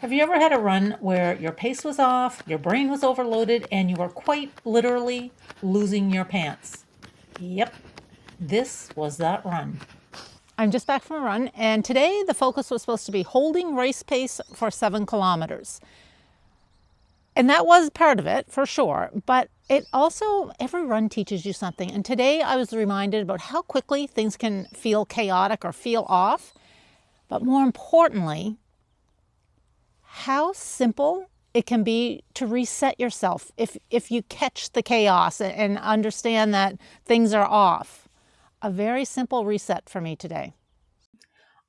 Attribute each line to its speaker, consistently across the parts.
Speaker 1: Have you ever had a run where your pace was off, your brain was overloaded, and you were quite literally losing your pants? Yep, this was that run. I'm just back from a run, and today the focus was supposed to be holding race pace for 7 kilometers. And that was part of it, for sure, but it also, every run teaches you something. And today I was reminded about how quickly things can feel chaotic or feel off, but more importantly, how simple it can be to reset yourself if you catch the chaos and understand that things are off. A very simple reset for me today.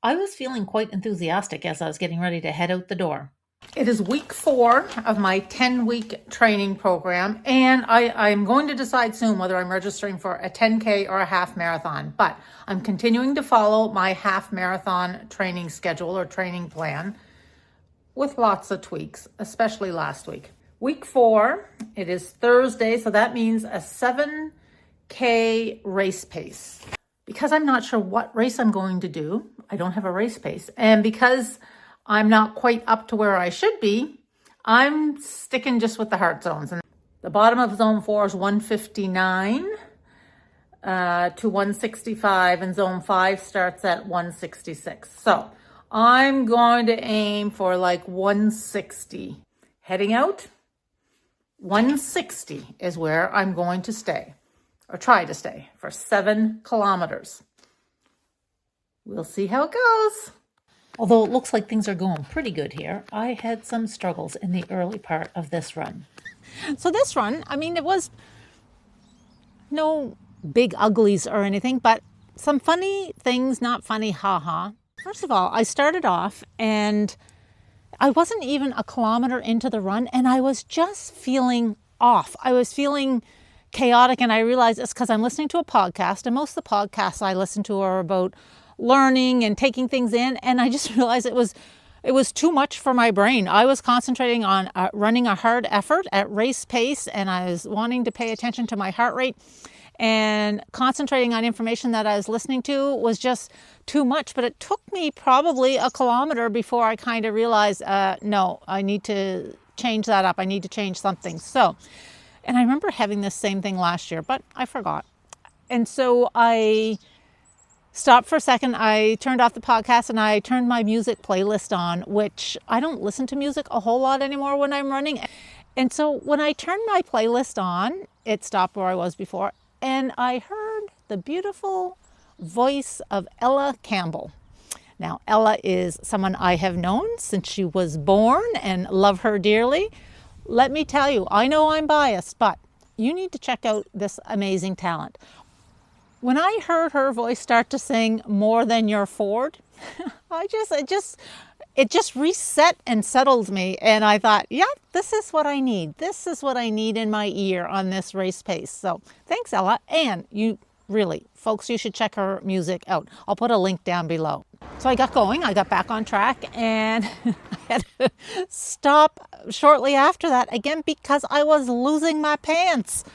Speaker 1: I was feeling quite enthusiastic as I was getting ready to head out the door. It is week 4 of my 10-week training program, and I'm going to decide soon whether I'm registering for a 10K or a half marathon, but I'm continuing to follow my half marathon training schedule or training plan with lots of tweaks, especially last week. Week 4, it is Thursday, so that means a 7K race pace. Because I'm not sure what race I'm going to do, I don't have a race pace. And because I'm not quite up to where I should be, I'm sticking just with the heart zones. And the bottom of zone 4 is 159 to 165, and zone 5 starts at 166. So I'm going to aim for like 160. Heading out, 160 is where I'm going to stay, or try to stay, for 7 kilometers. We'll see how it goes. Although it looks like things are going pretty good here, I had some struggles in the early part of this run. So this run, I mean, it was no big uglies or anything, but some funny things, not funny, haha. First of all, I started off and I wasn't even a kilometer into the run and I was just feeling off. I was feeling chaotic, and I realized it's because I'm listening to a podcast, and most of the podcasts I listen to are about learning and taking things in, and I just realized it was too much for my brain. I was concentrating on running a hard effort at race pace, and I was wanting to pay attention to my heart rate, and concentrating on information that I was listening to was just too much. But it took me probably a kilometer before I kind of realized, no, I need to change that up. I need to change something. So, and I remember having this same thing last year, but I forgot. And so I stopped for a second. I turned off the podcast and I turned my music playlist on, which I don't listen to music a whole lot anymore when I'm running. And so when I turned my playlist on, it stopped where I was before, and I heard the beautiful voice of Ella Campbell. Now, Ella is someone I have known since she was born and love her dearly. Let me tell you, I know I'm biased, but you need to check out this amazing talent. When I heard her voice start to sing More Than Your Ford, it just reset and settled me. And I thought, yeah, this is what I need. This is what I need in my ear on this race pace. So thanks, Ella. And you really, folks, you should check her music out. I'll put a link down below. So I got going, I got back on track, and I had to stop shortly after that again because I was losing my pants.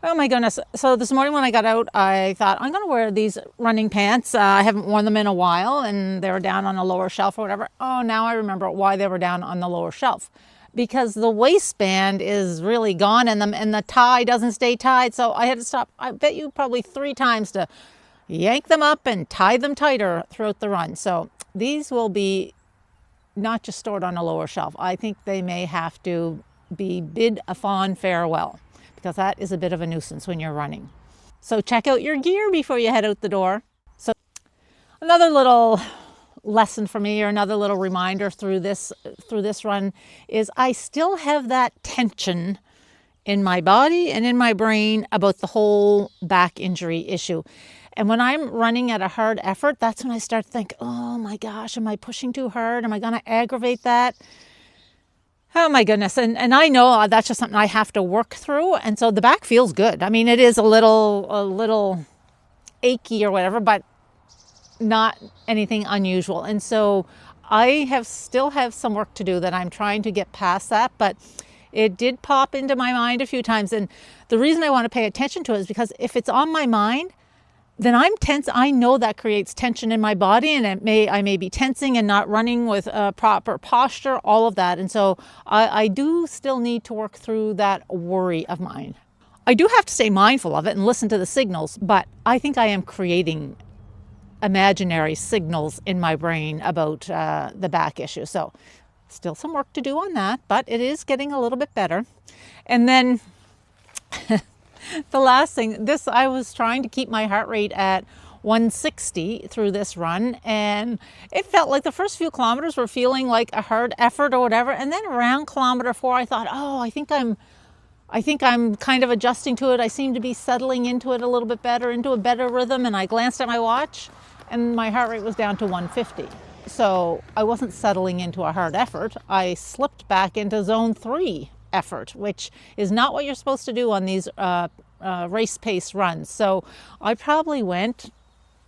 Speaker 1: Oh my goodness. So this morning when I got out, I thought, I'm going to wear these running pants. I haven't worn them in a while, and they were down on a lower shelf or whatever. Oh, now I remember why they were down on the lower shelf. Because the waistband is really gone in them, and the tie doesn't stay tied. So I had to stop, I bet you probably 3 times to yank them up and tie them tighter throughout the run. So these will be not just stored on a lower shelf. I think they may have to be bid a fond farewell, because that is a bit of a nuisance when you're running. So check out your gear before you head out the door. So another little lesson for me, or another little reminder through this run, is I still have that tension in my body and in my brain about the whole back injury issue. And when I'm running at a hard effort, that's when I start to think, oh my gosh, am I pushing too hard? Am I going to aggravate that? Oh my goodness. And I know that's just something I have to work through. And so the back feels good. I mean, it is a little achy or whatever, but not anything unusual. And so I still have some work to do that I'm trying to get past that, but it did pop into my mind a few times. And the reason I want to pay attention to it is because if it's on my mind, then I'm tense. I know that creates tension in my body, and I may be tensing and not running with proper posture, all of that. And so I do still need to work through that worry of mine. I do have to stay mindful of it and listen to the signals, but I think I am creating imaginary signals in my brain about the back issue. So still some work to do on that, but it is getting a little bit better. And then the last thing, I was trying to keep my heart rate at 160 through this run, and it felt like the first few kilometers were feeling like a hard effort or whatever. And then around kilometer 4, I thought, oh, I think I'm kind of adjusting to it. I seem to be settling into it a little bit better, into a better rhythm. And I glanced at my watch, and my heart rate was down to 150. So I wasn't settling into a hard effort. I slipped back into zone 3 effort, which is not what you're supposed to do on these race pace runs. So I probably went,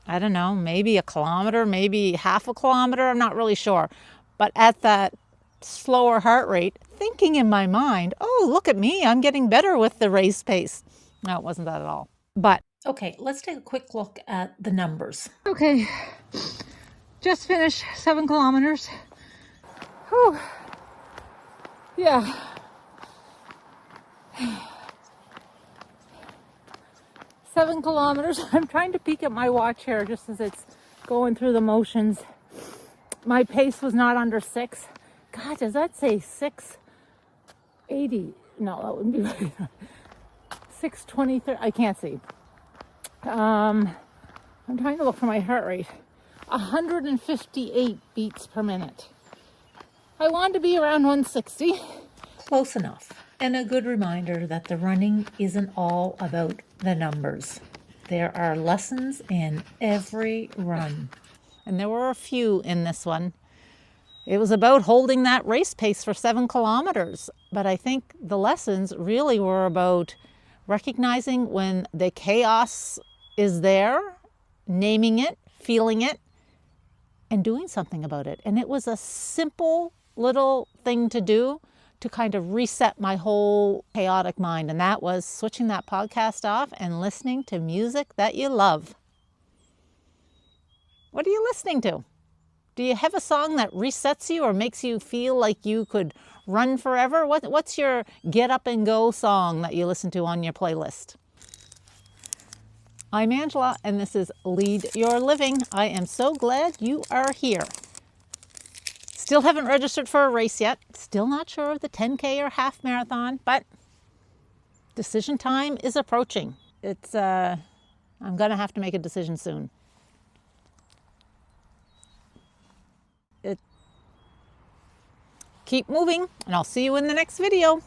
Speaker 1: I don't know, maybe a kilometer, maybe half a kilometer, I'm not really sure. But at that slower heart rate, thinking in my mind, oh, look at me, I'm getting better with the race pace. No, it wasn't that at all. But okay, let's take a quick look at the numbers. Okay, just finished 7 kilometers. Whew. Yeah. 7 kilometers. I'm trying to peek at my watch here just as it's going through the motions. My pace was not under 6. God, does that say 680? No, that wouldn't be right. 623. I can't see. I'm trying to look for my heart rate. 158 beats per minute. I want to be around 160. Close enough. And a good reminder that the running isn't all about the numbers. There are lessons in every run. And there were a few in this one. It was about holding that race pace for 7 kilometers. But I think the lessons really were about recognizing when the chaos is there, naming it, feeling it, and doing something about it. And it was a simple little thing to do to kind of reset my whole chaotic mind. And that was switching that podcast off and listening to music that you love. What are you listening to? Do you have a song that resets you or makes you feel like you could run forever? What's your get up and go song that you listen to on your playlist? I'm Angela, and this is Lead Your Living. I am so glad you are here. Still haven't registered for a race yet. Still not sure of the 10K or half marathon, but decision time is approaching. I'm going to have to make a decision soon. Keep moving, and I'll see you in the next video.